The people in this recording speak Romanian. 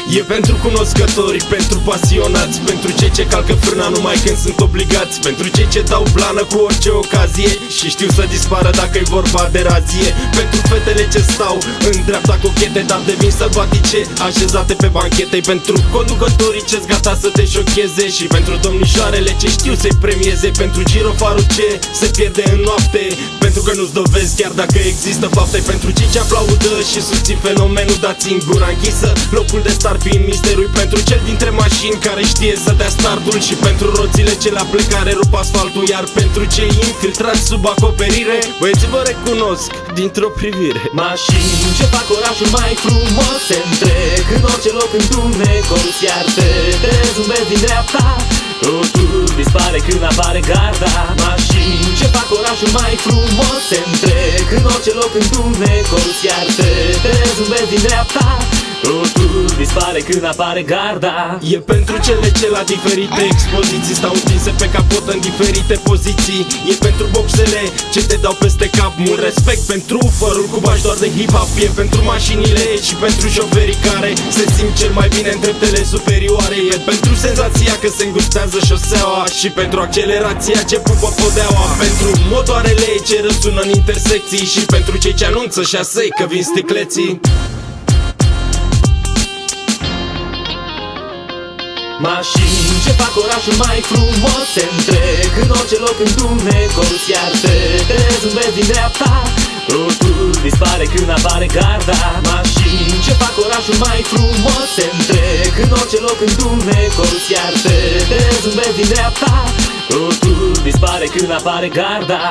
E pentru cunoscători, pentru pasionați, pentru cei ce calcă frâna numai când sunt obligați, pentru cei ce dau blană cu orice ocazie și știu să dispară dacă-i vorba de razie, pentru fetele ce stau în dreapta cochete, dar devin sălbatice așezate pe banchete, pentru conducătorii ce-s gata să te șocheze și pentru domnișoarele ce știu să-i premieze, pentru girofarul ce se pierde în noapte, pentru că nu-ți dovezi chiar dacă există fapte, pentru cei ce aplaudă și susțin fenomenul, dați în gura închisă, locul de start fiind misterul, pentru cel dintre mașini care știe să dea startul și pentru roțile ce la plecare rup asfaltul, iar pentru cei infiltrați sub acoperire, băieții vă recunosc dintr-o privire. Mașini ce fac orașul mai frumos, se întrec în orice loc întunecos, iar te zâmbesc din dreapta, totul dispare când apare garda. Mașini ce fac orașul mai frumos, se întrec în orice loc întunecos, iar te zâmbesc din dreapta, totul dispare când apare garda. E pentru cele ce la diferite expoziții stau întinse pe capot în diferite poziții. E pentru boxele ce te dau peste cap, mult respect pentru fărul cu bași doar de hip-hop. E pentru mașinile și pentru șoferii care se simt cel mai bine în treptele superioare. E pentru senzația că se îngustează șoseaua și pentru accelerația ce pupă podeaua. Pentru motoarele ce răsună în intersecții și pentru cei ce anunță șasei că vin sticleții. Mașini ce fac orașul mai frumos, se întrec în orice loc întunecos, iar te zâmbesc din dreapta, totul dispare când apare garda. Mașini ce fac orașul mai frumos, se întrec în orice loc întunecos, iar te zâmbesc din dreapta, totul dispare când apare garda.